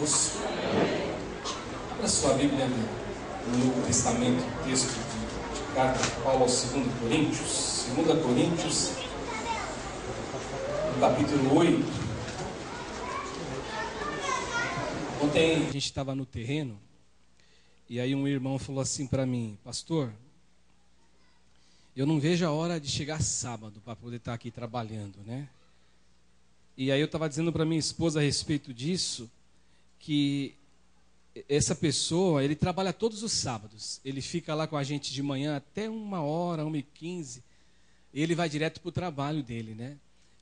Deus. Abra sua Bíblia no Novo Testamento, texto de carta de Paulo aos 2 Coríntios. 2 Coríntios, no capítulo 8. Ontem a gente estava no terreno, e aí um irmão falou assim para mim: pastor, eu não vejo a hora de chegar sábado para poder estar aqui trabalhando, né? E aí eu estava dizendo para minha esposa a respeito disso, que essa pessoa, ele trabalha todos os sábados. Ele fica lá com a gente de manhã até 1h, 1h15, e ele vai direto para o trabalho dele, né?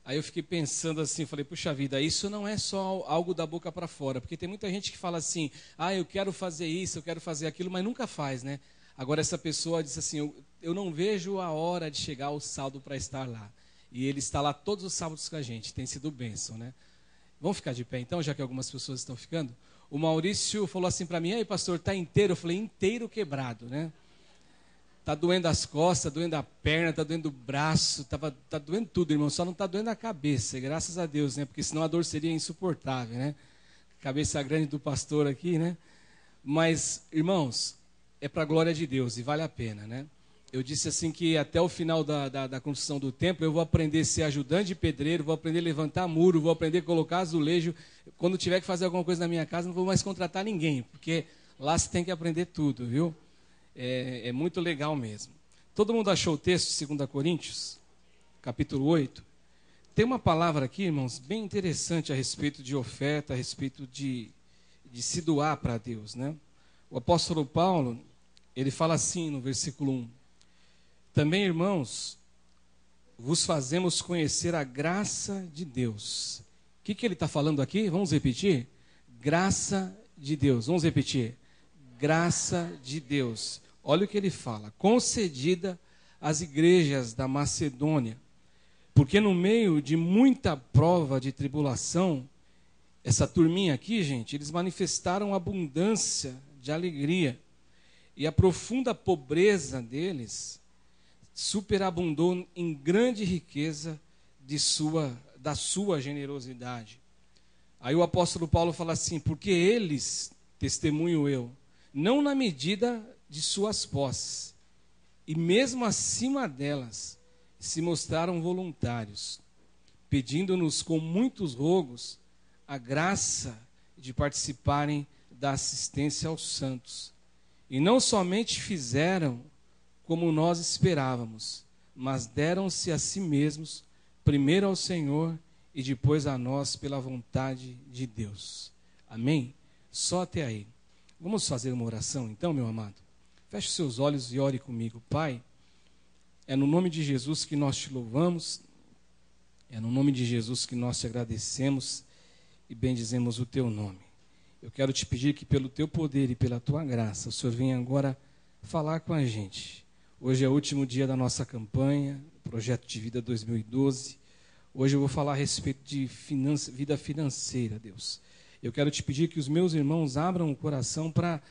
Aí eu fiquei pensando assim, falei, puxa vida, isso não é só algo da boca para fora, porque tem muita gente que fala assim, eu quero fazer isso, eu quero fazer aquilo, mas nunca faz, né? Agora essa pessoa disse assim, eu não vejo a hora de chegar ao sábado para estar lá. E ele está lá todos os sábados com a gente, tem sido bênção, né? Vamos ficar de pé então, já que algumas pessoas estão ficando? O Maurício falou assim para mim, aí pastor, está inteiro? Eu falei, inteiro quebrado, né? Está doendo as costas, está doendo a perna, está doendo o braço, tá doendo tudo, irmão, só não está doendo a cabeça, graças a Deus, né? Porque senão a dor seria insuportável, né? Cabeça grande do pastor aqui, né? Mas, irmãos, é para a glória de Deus e vale a pena, né? Eu disse assim que até o final da construção do templo, eu vou aprender a ser ajudante de pedreiro, vou aprender a levantar muro, vou aprender a colocar azulejo. Quando tiver que fazer alguma coisa na minha casa, não vou mais contratar ninguém, porque lá você tem que aprender tudo, viu? É muito legal mesmo. Todo mundo achou o texto de 2 Coríntios, capítulo 8? Tem uma palavra aqui, irmãos, bem interessante a respeito de oferta, a respeito de se doar para Deus, né? O apóstolo Paulo, ele fala assim no versículo 1. Também, irmãos, vos fazemos conhecer a graça de Deus. O que ele está falando aqui? Vamos repetir? Graça de Deus. Vamos repetir? Graça de Deus. Olha o que ele fala. Concedida às igrejas da Macedônia. Porque no meio de muita prova de tribulação, essa turminha aqui, gente, eles manifestaram abundância de alegria. E a profunda pobreza deles superabundou em grande riqueza da sua generosidade. Aí o apóstolo Paulo fala assim, porque eles, testemunho eu, não na medida de suas posses, e mesmo acima delas, se mostraram voluntários, pedindo-nos com muitos rogos a graça de participarem da assistência aos santos. E não somente fizeram como nós esperávamos, mas deram-se a si mesmos, primeiro ao Senhor e depois a nós pela vontade de Deus. Amém? Só até aí. Vamos fazer uma oração então, meu amado? Feche os seus olhos e ore comigo. Pai, é no nome de Jesus que nós te louvamos, é no nome de Jesus que nós te agradecemos e bendizemos o teu nome. Eu quero te pedir que pelo teu poder e pela tua graça, o Senhor venha agora falar com a gente. Hoje é o último dia da nossa campanha, Projeto de Vida 2012. Hoje eu vou falar a respeito de vida financeira, Deus. Eu quero te pedir que os meus irmãos abram o coração para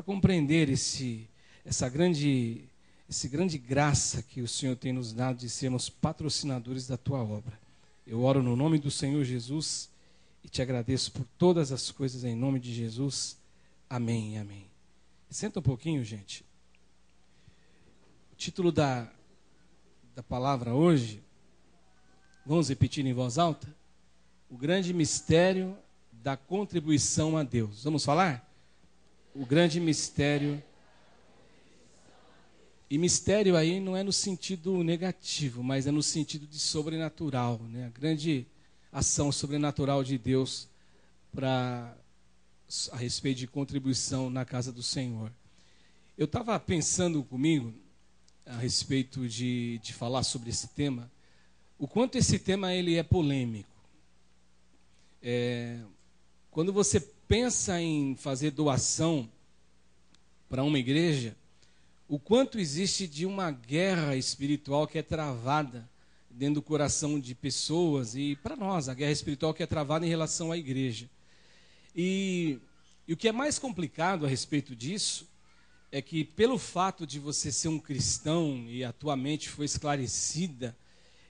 compreender essa grande graça que o Senhor tem nos dado de sermos patrocinadores da tua obra. Eu oro no nome do Senhor Jesus e te agradeço por todas as coisas em nome de Jesus. Amém, amém. Senta um pouquinho, gente. O título da palavra hoje, vamos repetir em voz alta? O grande mistério da contribuição a Deus. Vamos falar? O grande mistério. E mistério aí não é no sentido negativo, mas é no sentido de sobrenatural, né? A grande ação sobrenatural de Deus a respeito de contribuição na casa do Senhor. Eu estava pensando comigo a respeito de falar sobre esse tema, o quanto esse tema ele é polêmico. Quando você pensa em fazer doação para uma igreja, o quanto existe de uma guerra espiritual que é travada dentro do coração de pessoas, e para nós, a guerra espiritual que é travada em relação à igreja. E o que é mais complicado a respeito disso é que pelo fato de você ser um cristão e a tua mente foi esclarecida,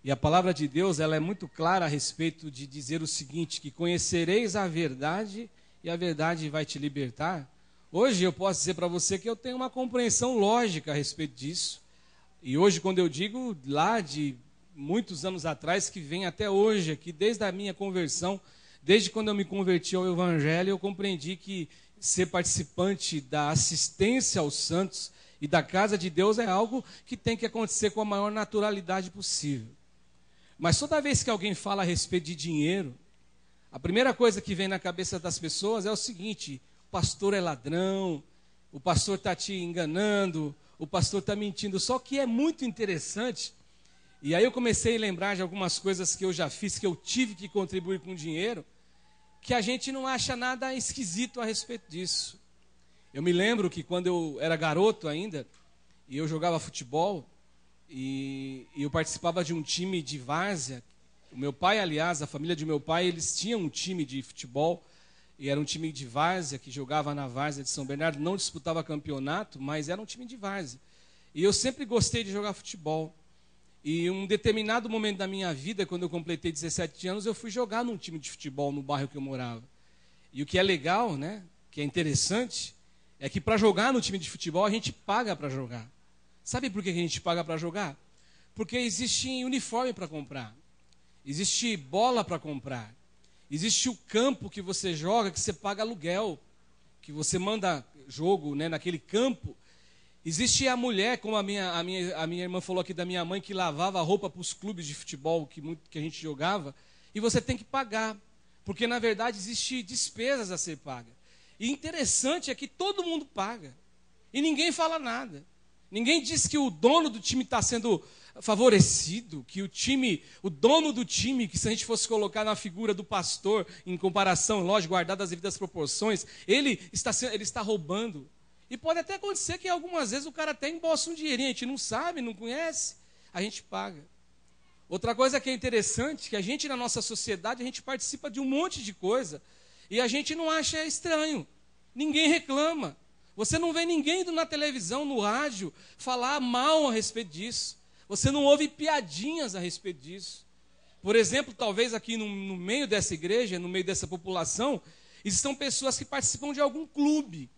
e a palavra de Deus ela é muito clara a respeito de dizer o seguinte, que conhecereis a verdade e a verdade vai te libertar. Hoje eu posso dizer para você que eu tenho uma compreensão lógica a respeito disso. E hoje, quando eu digo lá de muitos anos atrás, que vem até hoje aqui, desde a minha conversão, desde quando eu me converti ao Evangelho, eu compreendi que ser participante da assistência aos santos e da casa de Deus é algo que tem que acontecer com a maior naturalidade possível. Mas toda vez que alguém fala a respeito de dinheiro, a primeira coisa que vem na cabeça das pessoas é o seguinte: o pastor é ladrão, o pastor está te enganando, o pastor está mentindo. Só que é muito interessante, e aí eu comecei a lembrar de algumas coisas que eu já fiz, que eu tive que contribuir com dinheiro, que a gente não acha nada esquisito a respeito disso. Eu me lembro que quando eu era garoto ainda, e eu jogava futebol, e eu participava de um time de várzea. O meu pai, aliás, a família de meu pai, eles tinham um time de futebol, e era um time de várzea, que jogava na várzea de São Bernardo, não disputava campeonato, mas era um time de várzea. E eu sempre gostei de jogar futebol. E em um determinado momento da minha vida, quando eu completei 17 anos, eu fui jogar num time de futebol no bairro que eu morava. E o que é legal, né, que é interessante, é que para jogar no time de futebol a gente paga para jogar. Sabe por que a gente paga para jogar? Porque existe uniforme para comprar. Existe bola para comprar. Existe o campo que você joga, que você paga aluguel, que você manda jogo, né, naquele campo. Existe a mulher, como a minha irmã falou aqui da minha mãe, que lavava a roupa para os clubes de futebol que a gente jogava, e você tem que pagar, porque na verdade existe despesas a ser paga. E interessante é que todo mundo paga, e ninguém fala nada. Ninguém diz que o dono do time está sendo favorecido, que o dono do time, que se a gente fosse colocar na figura do pastor, em comparação, lógico, guardadas as devidas proporções, ele está roubando. E pode até acontecer que algumas vezes o cara até embolsa um dinheirinho, a gente não sabe, não conhece, a gente paga. Outra coisa que é interessante, que a gente na nossa sociedade, a gente participa de um monte de coisa, e a gente não acha estranho, ninguém reclama. Você não vê ninguém indo na televisão, no rádio, falar mal a respeito disso. Você não ouve piadinhas a respeito disso. Por exemplo, talvez aqui no meio dessa igreja, no meio dessa população, existam pessoas que participam de algum clube,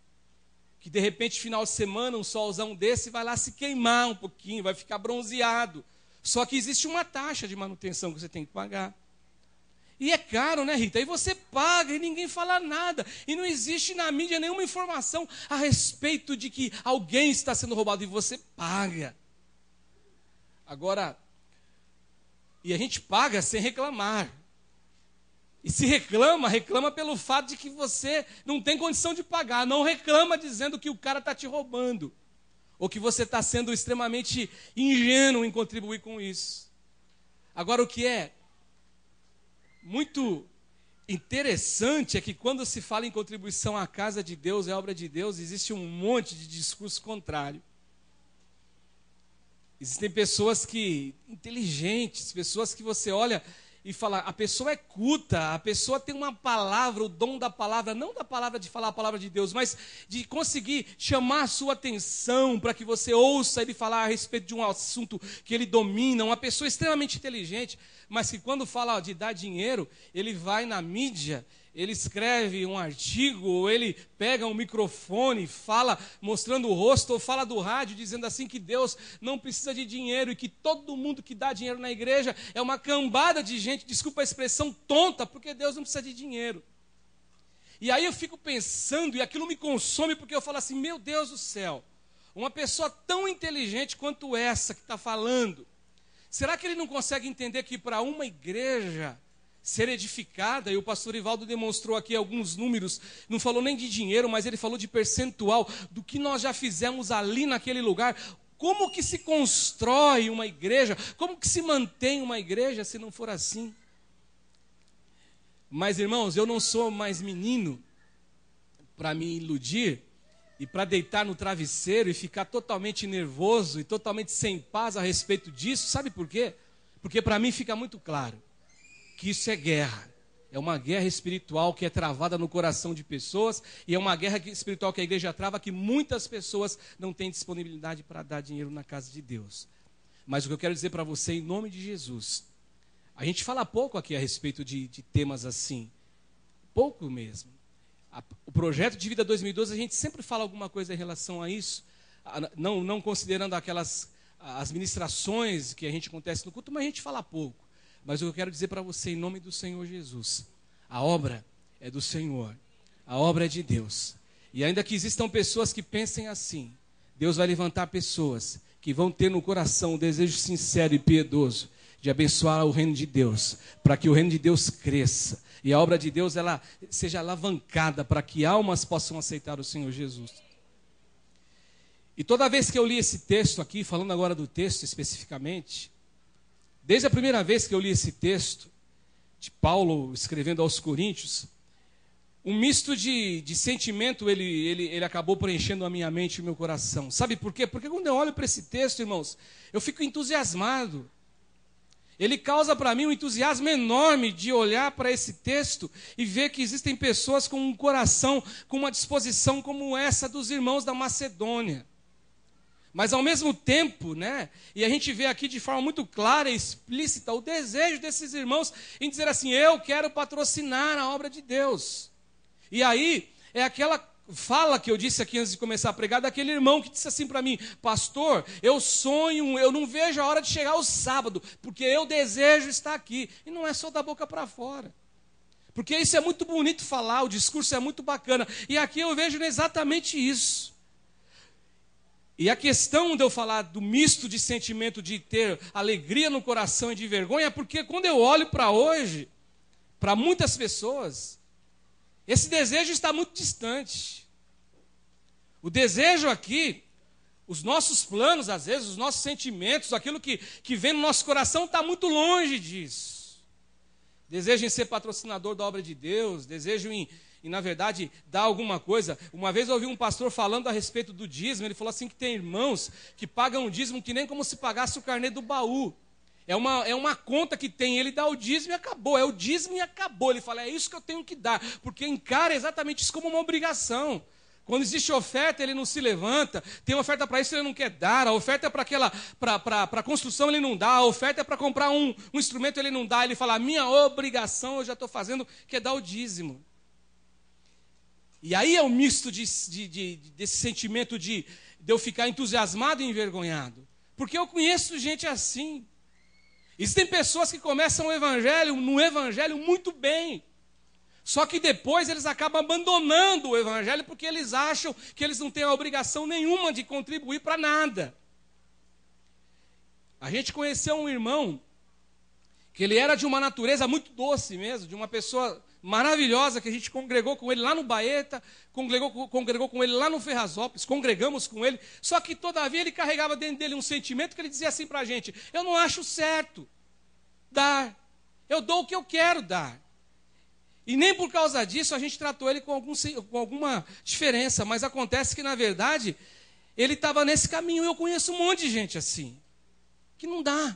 que de repente, final de semana, um solzão desse, vai lá se queimar um pouquinho, vai ficar bronzeado. Só que existe uma taxa de manutenção que você tem que pagar. E é caro, né, Rita? Aí você paga e ninguém fala nada. E não existe na mídia nenhuma informação a respeito de que alguém está sendo roubado e você paga. Agora, e a gente paga sem reclamar. E se reclama, reclama pelo fato de que você não tem condição de pagar. Não reclama dizendo que o cara está te roubando. Ou que você está sendo extremamente ingênuo em contribuir com isso. Agora, o que é muito interessante é que quando se fala em contribuição à casa de Deus, é obra de Deus, existe um monte de discurso contrário. Existem pessoas inteligentes, pessoas que você olha e fala, a pessoa é culta, a pessoa tem uma palavra, o dom da palavra, não da palavra de falar a palavra de Deus, mas de conseguir chamar a sua atenção para que você ouça ele falar a respeito de um assunto que ele domina, uma pessoa extremamente inteligente, mas que quando fala de dar dinheiro, ele vai na mídia, ele escreve um artigo, ou ele pega um microfone, fala mostrando o rosto, ou fala do rádio, dizendo assim que Deus não precisa de dinheiro, e que todo mundo que dá dinheiro na igreja é uma cambada de gente, desculpa a expressão, tonta, porque Deus não precisa de dinheiro. E aí eu fico pensando, e aquilo me consome, porque eu falo assim, meu Deus do céu, uma pessoa tão inteligente quanto essa que está falando, será que ele não consegue entender que para uma igreja ser edificada, e o pastor Ivaldo demonstrou aqui alguns números, não falou nem de dinheiro, mas ele falou de percentual, do que nós já fizemos ali naquele lugar, como que se constrói uma igreja, como que se mantém uma igreja se não for assim? Mas irmãos, eu não sou mais menino para me iludir, e para deitar no travesseiro e ficar totalmente nervoso e totalmente sem paz a respeito disso, sabe por quê? Porque para mim fica muito claro que isso é guerra. É uma guerra espiritual que é travada no coração de pessoas, e é uma guerra espiritual que a igreja trava, que muitas pessoas não têm disponibilidade para dar dinheiro na casa de Deus. Mas o que eu quero dizer para você, em nome de Jesus, a gente fala pouco aqui a respeito de temas assim, pouco mesmo. O projeto de vida 2012, a gente sempre fala alguma coisa em relação a isso, não considerando as ministrações que a gente acontece no culto, mas a gente fala pouco. Mas eu quero dizer para você, em nome do Senhor Jesus, a obra é do Senhor, a obra é de Deus. E ainda que existam pessoas que pensem assim, Deus vai levantar pessoas que vão ter no coração um desejo sincero e piedoso de abençoar o reino de Deus, para que o reino de Deus cresça e a obra de Deus ela seja alavancada para que almas possam aceitar o Senhor Jesus. E toda vez que eu li esse texto aqui, falando agora do texto especificamente, desde a primeira vez que eu li esse texto, de Paulo escrevendo aos Coríntios, um misto de sentimento ele acabou preenchendo a minha mente e o meu coração. Sabe por quê? Porque quando eu olho para esse texto, irmãos, eu fico entusiasmado. Ele causa para mim um entusiasmo enorme de olhar para esse texto e ver que existem pessoas com um coração, com uma disposição como essa dos irmãos da Macedônia. Mas ao mesmo tempo, né, e a gente vê aqui de forma muito clara e explícita o desejo desses irmãos em dizer assim, eu quero patrocinar a obra de Deus. E aí, é aquela fala que eu disse aqui antes de começar a pregar, daquele irmão que disse assim para mim, pastor, eu sonho, eu não vejo a hora de chegar o sábado, porque eu desejo estar aqui. E não é só da boca para fora. Porque isso é muito bonito falar, o discurso é muito bacana. E aqui eu vejo exatamente isso. E a questão de eu falar do misto de sentimento de ter alegria no coração e de vergonha, é porque quando eu olho para hoje, para muitas pessoas, esse desejo está muito distante. O desejo aqui, os nossos planos, às vezes, os nossos sentimentos, aquilo que vem no nosso coração está muito longe disso. Desejo em ser patrocinador da obra de Deus, desejo em na verdade, dar alguma coisa. Uma vez eu ouvi um pastor falando a respeito do dízimo, ele falou assim que tem irmãos que pagam o dízimo que nem como se pagasse o carnê do baú. É uma conta que tem, ele dá o dízimo e acabou, é o dízimo e acabou. Ele fala, é isso que eu tenho que dar, porque encara exatamente isso como uma obrigação. Quando existe oferta, ele não se levanta, tem oferta para isso, ele não quer dar, a oferta é para construção, ele não dá, a oferta é para comprar um instrumento, ele não dá, ele fala, a minha obrigação eu já estou fazendo, que é dar o dízimo. E aí é o misto desse sentimento de eu ficar entusiasmado e envergonhado. Porque eu conheço gente assim. Existem pessoas que começam no evangelho muito bem. Só que depois eles acabam abandonando o evangelho porque eles acham que eles não têm a obrigação nenhuma de contribuir para nada. A gente conheceu um irmão que ele era de uma natureza muito doce mesmo, de uma pessoa maravilhosa, que a gente congregou com ele lá no Baeta, congregou com ele lá no Ferrazópolis, congregamos com ele, só que todavia ele carregava dentro dele um sentimento que ele dizia assim para a gente, eu não acho certo dar, eu dou o que eu quero dar. E nem por causa disso a gente tratou ele com alguma diferença, mas acontece que na verdade ele estava nesse caminho, eu conheço um monte de gente assim, que não dá,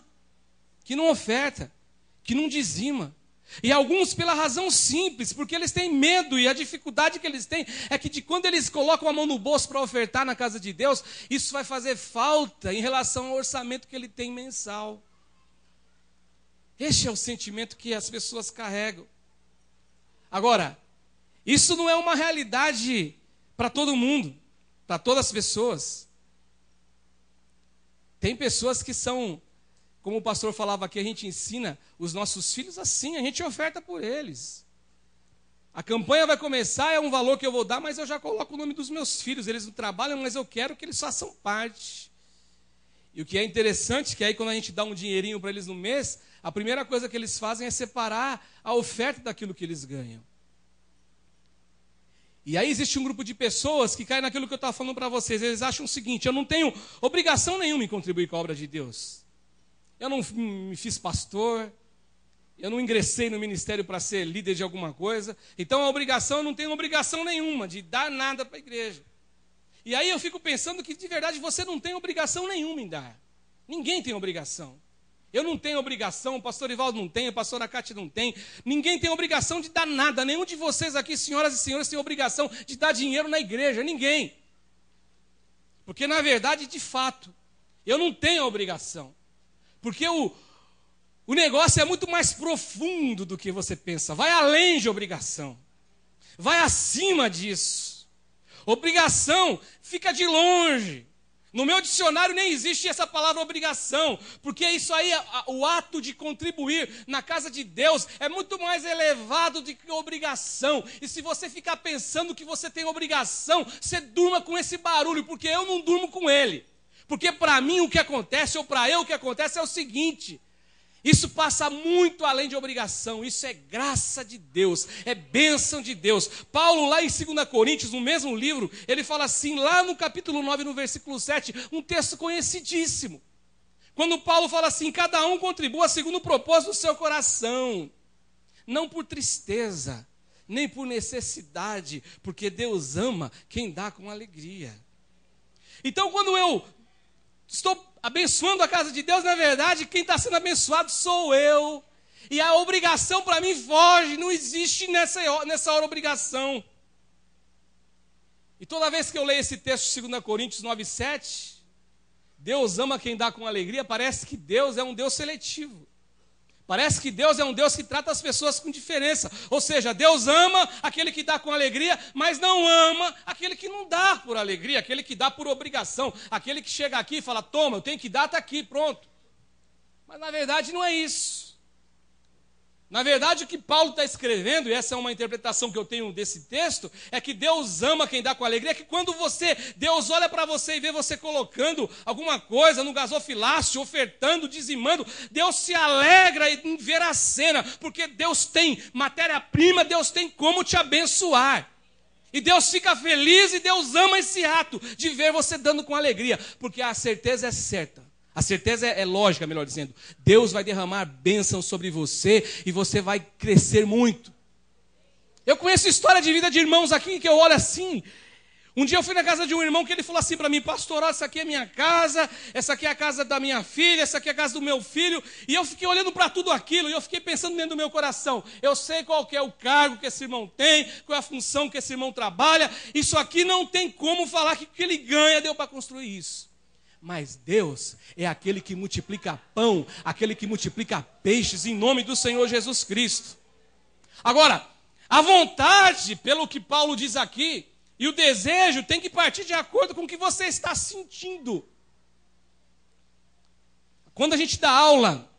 que não oferta, que não dizima. E alguns pela razão simples, porque eles têm medo, e a dificuldade que eles têm é que de quando eles colocam a mão no bolso para ofertar na casa de Deus, isso vai fazer falta em relação ao orçamento que ele tem mensal. Este é o sentimento que as pessoas carregam. Agora, isso não é uma realidade para todo mundo, para todas as pessoas. Tem pessoas que são, como o pastor falava aqui, a gente ensina os nossos filhos assim, a gente oferta por eles. A campanha vai começar, é um valor que eu vou dar, mas eu já coloco o nome dos meus filhos. Eles não trabalham, mas eu quero que eles façam parte. E o que é interessante, que aí quando a gente dá um dinheirinho para eles no mês, a primeira coisa que eles fazem é separar a oferta daquilo que eles ganham. E aí existe um grupo de pessoas que cai naquilo que eu estava falando para vocês. Eles acham o seguinte, eu não tenho obrigação nenhuma em contribuir com a obra de Deus. Eu não me fiz pastor, eu não ingressei no ministério para ser líder de alguma coisa, então eu não tenho obrigação nenhuma de dar nada para a igreja. E aí eu fico pensando que de verdade você não tem obrigação nenhuma em dar. Ninguém tem obrigação. Eu não tenho obrigação, o pastor Ivaldo não tem, a pastora Cátia não tem. Ninguém tem obrigação de dar nada. Nenhum de vocês aqui, senhoras e senhores, tem obrigação de dar dinheiro na igreja. Ninguém. Porque na verdade, de fato, eu não tenho obrigação. Porque o negócio é muito mais profundo do que você pensa. Vai além de obrigação. vai acima disso. Obrigação fica de longe. No meu dicionário nem existe essa palavra obrigação, porque isso aí, o ato de contribuir na casa de Deus é muito mais elevado do que obrigação. E se você ficar pensando que você tem obrigação, você durma com esse barulho, porque eu não durmo com ele. Porque para mim o que acontece, ou para eu o que acontece é o seguinte: isso passa muito além de obrigação, isso é graça de Deus, é bênção de Deus. Paulo, lá em 2 Coríntios, no mesmo livro, ele fala assim, lá no capítulo 9, no versículo 7, um texto conhecidíssimo. Quando Paulo fala assim, cada um contribua segundo o propósito do seu coração, não por tristeza, nem por necessidade, porque Deus ama quem dá com alegria. Então, quando eu estou abençoando a casa de Deus, na verdade, quem está sendo abençoado sou eu. E a obrigação para mim foge, não existe nessa hora obrigação. E toda vez que eu leio esse texto de 2 Coríntios 9:7, Deus ama quem dá com alegria, parece que Deus é um Deus seletivo. Parece que Deus é um Deus que trata as pessoas com diferença. Ou seja, Deus ama aquele que dá com alegria, mas não ama aquele que não dá por alegria, aquele que dá por obrigação, aquele que chega aqui e fala, toma, eu tenho que dar, está aqui, pronto. Mas na verdade não é isso. Na verdade o que Paulo está escrevendo, e essa é uma interpretação que eu tenho desse texto, é que Deus ama quem dá com alegria, que quando Deus olha para você e vê você colocando alguma coisa no gasofilácio, ofertando, dizimando, Deus se alegra em ver a cena, porque Deus tem matéria-prima, Deus tem como te abençoar. E Deus fica feliz e Deus ama esse ato de ver você dando com alegria, porque a certeza é certa. A certeza é lógica, melhor dizendo. Deus vai derramar bênção sobre você e você vai crescer muito. Eu conheço história de vida de irmãos aqui que eu olho assim. Um dia eu fui na casa de um irmão que ele falou assim para mim, pastor, essa aqui é minha casa, essa aqui é a casa da minha filha, essa aqui é a casa do meu filho. E eu fiquei olhando para tudo aquilo e eu fiquei pensando dentro do meu coração. Eu sei qual que é o cargo que esse irmão tem, qual é a função que esse irmão trabalha. Isso aqui não tem como falar que o que ele ganha deu para construir isso. Mas Deus é aquele que multiplica pão, aquele que multiplica peixes em nome do Senhor Jesus Cristo. Agora, a vontade, pelo que Paulo diz aqui, e o desejo tem que partir de acordo com o que você está sentindo. Quando a gente dá aula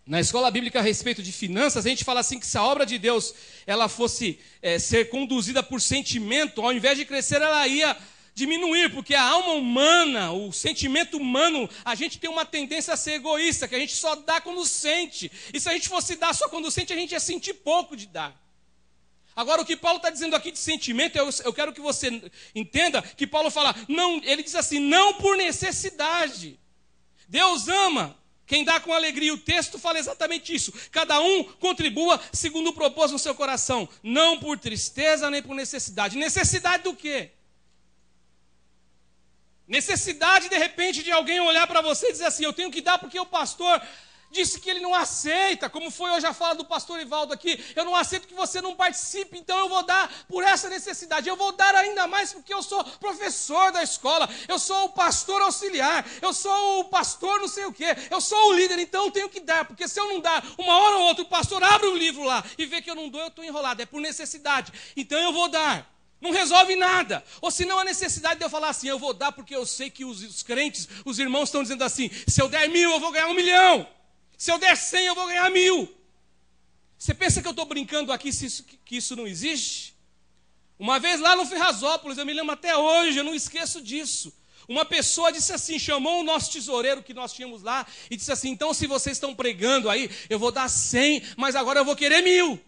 na escola bíblica a respeito de finanças, a gente fala assim que se a obra de Deus ela fosse ser conduzida por sentimento, ao invés de crescer, ela ia diminuir, porque a alma humana, o sentimento humano, a gente tem uma tendência a ser egoísta, que a gente só dá quando sente. E se a gente fosse dar só quando sente, a gente ia sentir pouco de dar. Agora, o que Paulo está dizendo aqui de sentimento, eu quero que você entenda que Paulo fala, não, ele diz assim, não por necessidade. Deus ama quem dá com alegria. O texto fala exatamente isso. Cada um contribua segundo o propósito no seu coração, não por tristeza nem por necessidade. Necessidade do quê? Necessidade, de repente, de alguém olhar para você e dizer assim, eu tenho que dar porque o pastor disse que ele não aceita, como foi hoje a fala do pastor Ivaldo aqui, eu não aceito que você não participe, então eu vou dar por essa necessidade, eu vou dar ainda mais porque eu sou professor da escola, eu sou o pastor auxiliar, eu sou o pastor não sei o quê, eu sou o líder, então eu tenho que dar, porque se eu não dar, uma hora ou outra o pastor abre um livro lá e vê que eu não dou, eu estou enrolado, é por necessidade, então eu vou dar. Não resolve nada. Ou se não, a necessidade de eu falar assim, eu vou dar porque eu sei que os crentes, os irmãos estão dizendo assim, se eu der 1.000 eu vou ganhar 1 milhão. Se eu der 100 eu vou ganhar 1.000. Você pensa que eu estou brincando aqui que isso não existe? Uma vez lá no Ferrazópolis, eu me lembro até hoje, eu não esqueço disso. Uma pessoa disse assim, chamou o nosso tesoureiro que nós tínhamos lá e disse assim, então se vocês estão pregando aí, eu vou dar 100, mas agora eu vou querer 1.000.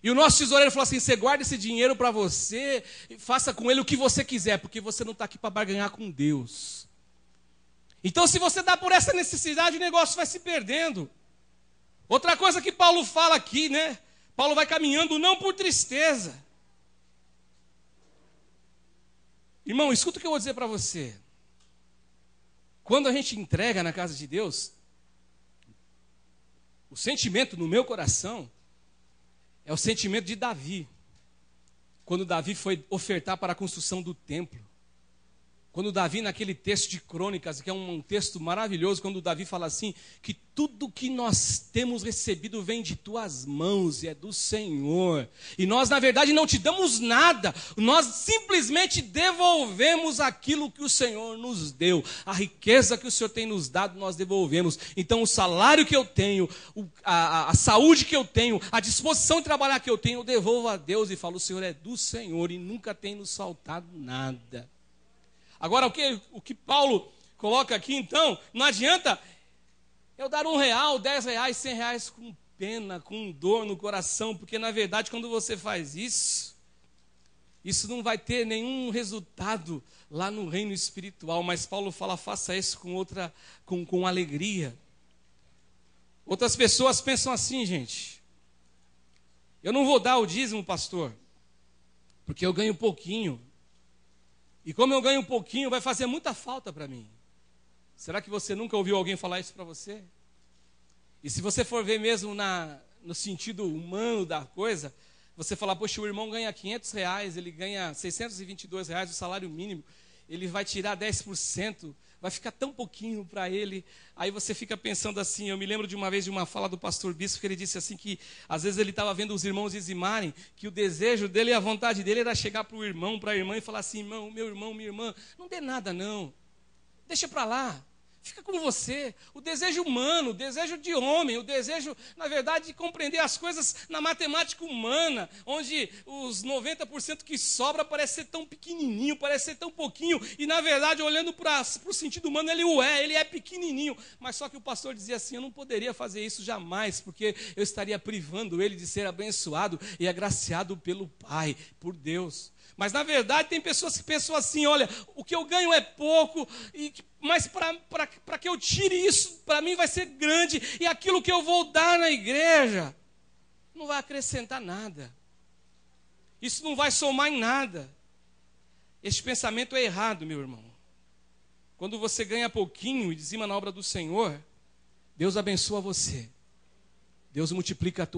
E o nosso tesoureiro falou assim, você guarda esse dinheiro para você, faça com ele o que você quiser, porque você não está aqui para barganhar com Deus. Então se você dá por essa necessidade, o negócio vai se perdendo. Outra coisa que Paulo fala aqui, né? Paulo vai caminhando não por tristeza. Irmão, escuta o que eu vou dizer para você. Quando a gente entrega na casa de Deus, o sentimento no meu coração é o sentimento de Davi. Quando Davi foi ofertar para a construção do templo. Quando Davi, naquele texto de Crônicas, que é um texto maravilhoso, quando Davi fala assim, que tudo que nós temos recebido vem de tuas mãos e é do Senhor. E nós, na verdade, não te damos nada, nós simplesmente devolvemos aquilo que o Senhor nos deu. A riqueza que o Senhor tem nos dado, nós devolvemos. Então, o salário que eu tenho, a saúde que eu tenho, a disposição de trabalhar que eu tenho, eu devolvo a Deus e falo, o Senhor é do Senhor e nunca tem nos faltado nada. Agora, o que Paulo coloca aqui, então, não adianta eu dar R$1, R$10, R$100 com pena, com dor no coração, porque, na verdade, quando você faz isso não vai ter nenhum resultado lá no reino espiritual, mas Paulo fala, faça isso com alegria. Outras pessoas pensam assim, gente, eu não vou dar o dízimo, pastor, porque eu ganho pouquinho. E como eu ganho um pouquinho, vai fazer muita falta para mim. Será que você nunca ouviu alguém falar isso para você? E se você for ver mesmo no sentido humano da coisa, você falar, poxa, o irmão ganha R$500, ele ganha R$622, o salário mínimo, ele vai tirar 10%, vai ficar tão pouquinho para ele. Aí você fica pensando assim, eu me lembro de uma vez de uma fala do pastor Bispo, que ele disse assim que às vezes ele estava vendo os irmãos dizimarem, que o desejo dele e a vontade dele era chegar para o irmão, para a irmã e falar assim, irmão, minha irmã, não dê nada não, deixa para lá. Fica com você, o desejo humano, o desejo de homem, o desejo, na verdade, de compreender as coisas na matemática humana, onde os 90% que sobra parece ser tão pequenininho, parece ser tão pouquinho, e na verdade, olhando para o sentido humano, ele é pequenininho, mas só que o pastor dizia assim, eu não poderia fazer isso jamais, porque eu estaria privando ele de ser abençoado e agraciado pelo Pai, por Deus. Mas na verdade tem pessoas que pensam assim, olha, o que eu ganho é pouco, mas para que eu tire isso, para mim vai ser grande, e aquilo que eu vou dar na igreja não vai acrescentar nada. Isso não vai somar em nada. Este pensamento é errado, meu irmão. Quando você ganha pouquinho e dizima na obra do Senhor, Deus abençoa você. Deus multiplica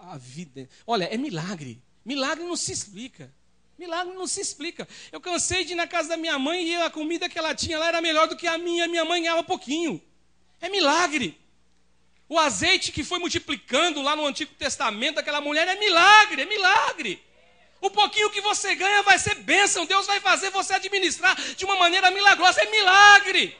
a vida. Olha, é milagre. Milagre não se explica. Milagre não se explica. Eu cansei de ir na casa da minha mãe e a comida que ela tinha lá era melhor do que a minha. Minha mãe ganhava pouquinho. É milagre. O azeite que foi multiplicando lá no Antigo Testamento daquela mulher é milagre, é milagre. O pouquinho que você ganha vai ser bênção. Deus vai fazer você administrar de uma maneira milagrosa. É milagre.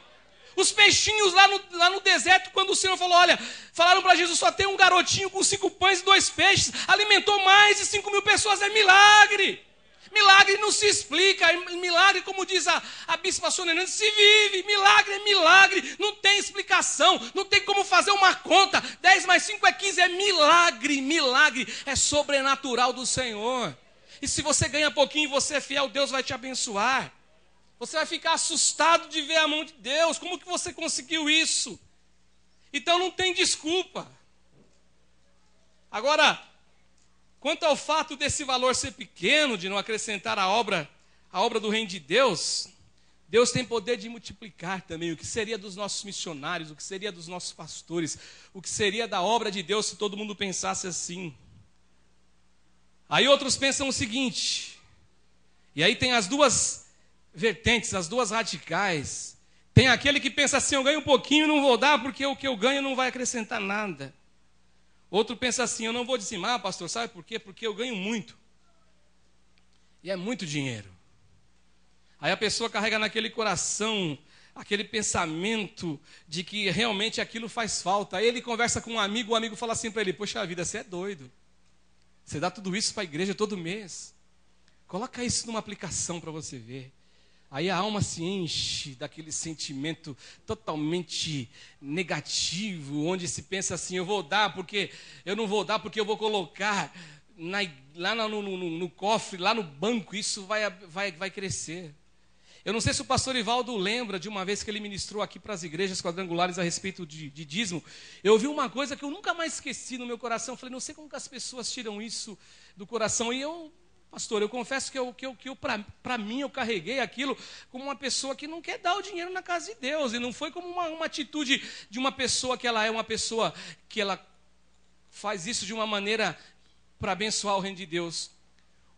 Os peixinhos lá no deserto, quando o Senhor falou, olha, falaram para Jesus, só tem um garotinho com 5 pães e 2 peixes. Alimentou mais de 5.000 pessoas. É milagre. Milagre não se explica, milagre, como diz a bispa Sônia Hernandes, se vive, milagre é milagre, não tem explicação, não tem como fazer uma conta, 10 mais 5 é 15, é milagre, é sobrenatural do Senhor. E se você ganha pouquinho e você é fiel, Deus vai te abençoar. Você vai ficar assustado de ver a mão de Deus, como que você conseguiu isso? Então não tem desculpa. Agora, quanto ao fato desse valor ser pequeno, de não acrescentar a obra do reino de Deus, Deus tem poder de multiplicar também. O que seria dos nossos missionários, o que seria dos nossos pastores, o que seria da obra de Deus se todo mundo pensasse assim. Aí outros pensam o seguinte, e aí tem as duas vertentes, as duas radicais. Tem aquele que pensa assim, eu ganho um pouquinho e não vou dar porque o que eu ganho não vai acrescentar nada. Outro pensa assim, eu não vou dizimar, pastor, sabe por quê? Porque eu ganho muito. E é muito dinheiro. Aí a pessoa carrega naquele coração, aquele pensamento de que realmente aquilo faz falta. Aí ele conversa com um amigo, o amigo fala assim para ele, poxa vida, você é doido. Você dá tudo isso para a igreja todo mês. Coloca isso numa aplicação para você ver. Aí a alma se enche daquele sentimento totalmente negativo, onde se pensa assim, eu vou dar porque eu não vou dar porque eu vou colocar lá no cofre, lá no banco, isso vai crescer. Eu não sei se o pastor Ivaldo lembra de uma vez que ele ministrou aqui para as igrejas quadrangulares a respeito de dízimo. Eu ouvi uma coisa que eu nunca mais esqueci no meu coração. Eu falei, não sei como que as pessoas tiram isso do coração. E pastor, eu confesso que para mim eu carreguei aquilo como uma pessoa que não quer dar o dinheiro na casa de Deus. E não foi como uma atitude de uma pessoa que ela é uma pessoa que ela faz isso de uma maneira para abençoar o reino de Deus.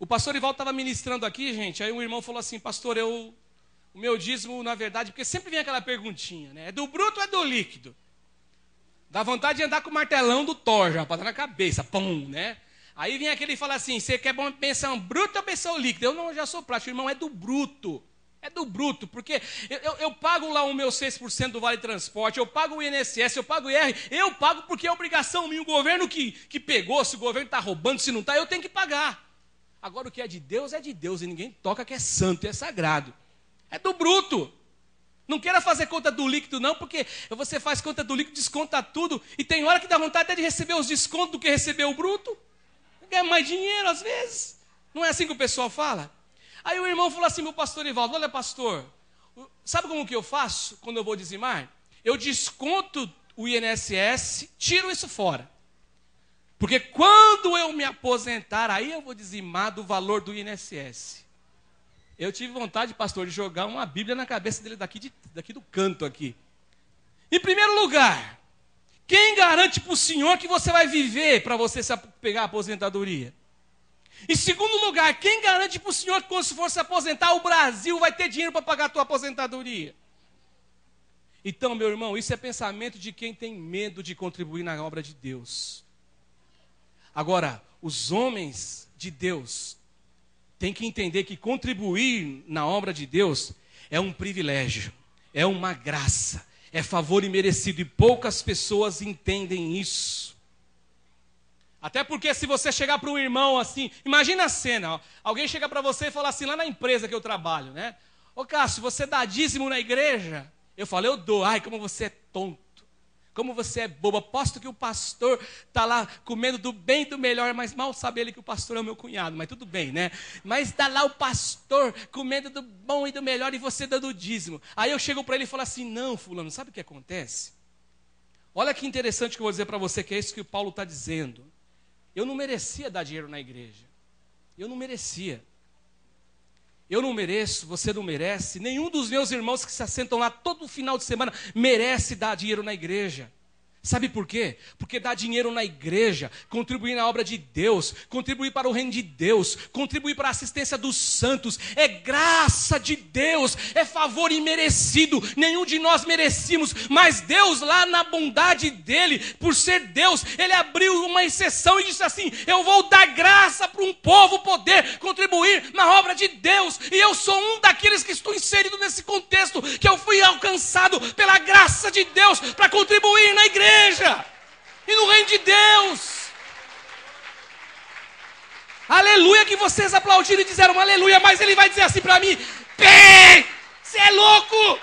O pastor Ivaldo estava ministrando aqui, gente, aí um irmão falou assim, pastor, o meu dízimo, na verdade, porque sempre vem aquela perguntinha, né? É do bruto ou é do líquido? Dá vontade de andar com o martelão do Thor, já, para dar na cabeça, pum, né? Aí vem aquele e fala assim, você quer pensão bruta ou pensão líquida? Eu não, já sou prático, irmão, é do bruto. É do bruto, porque eu pago lá o meu 6% do Vale Transporte, eu pago o INSS, eu pago o IR, eu pago porque é obrigação minha, o governo que pegou, se o governo está roubando, se não está, eu tenho que pagar. Agora o que é de Deus e ninguém toca que é santo e é sagrado. É do bruto. Não queira fazer conta do líquido não, porque você faz conta do líquido, desconta tudo, e tem hora que dá vontade até de receber os descontos do que receber o bruto. Ganha mais dinheiro às vezes. Não é assim que o pessoal fala? Aí o irmão falou assim, meu pastor Ivaldo, olha pastor, sabe como que eu faço quando eu vou dizimar? Eu desconto o INSS, tiro isso fora. Porque quando eu me aposentar, aí eu vou dizimar do valor do INSS. Eu tive vontade, pastor, de jogar uma Bíblia na cabeça dele daqui do canto aqui. Em primeiro lugar, quem garante para o senhor que você vai viver para você pegar a aposentadoria? Em segundo lugar, quem garante para o senhor que quando for se aposentar, o Brasil vai ter dinheiro para pagar a tua aposentadoria? Então, meu irmão, isso é pensamento de quem tem medo de contribuir na obra de Deus. Agora, os homens de Deus têm que entender que contribuir na obra de Deus é um privilégio, é uma graça, é favor imerecido, e poucas pessoas entendem isso. Até porque se você chegar para um irmão assim, imagina a cena, ó, alguém chega para você e fala assim, lá na empresa que eu trabalho, né? Ô Cássio, você dá dízimo na igreja? Eu falo, eu dou. Ai, como você é tonto, como você é bobo. Aposto que o pastor está lá comendo do bem e do melhor, mas mal sabe ele que o pastor é o meu cunhado, mas tudo bem, né? Mas está lá o pastor comendo do bom e do melhor e você dando o dízimo. Aí eu chego para ele e falo assim, não, fulano, sabe o que acontece? Olha que interessante que eu vou dizer para você, que é isso que o Paulo está dizendo. Eu não merecia dar dinheiro na igreja. Eu não merecia. Eu não mereço, você não merece. Nenhum dos meus irmãos que se assentam lá todo final de semana merece dar dinheiro na igreja. Sabe por quê? Porque dar dinheiro na igreja, contribuir na obra de Deus, contribuir para o reino de Deus, contribuir para a assistência dos santos, é graça de Deus, é favor imerecido. Nenhum de nós merecíamos, mas Deus lá na bondade dele, por ser Deus, ele abriu uma exceção e disse assim, eu vou dar graça para um povo poder contribuir na obra de Deus. E eu sou um daqueles que estou inserido nesse contexto, que eu fui alcançado pela graça de Deus para contribuir na igreja e no reino de Deus. Aleluia, que vocês aplaudiram e disseram aleluia, mas ele vai dizer assim para mim, você é louco.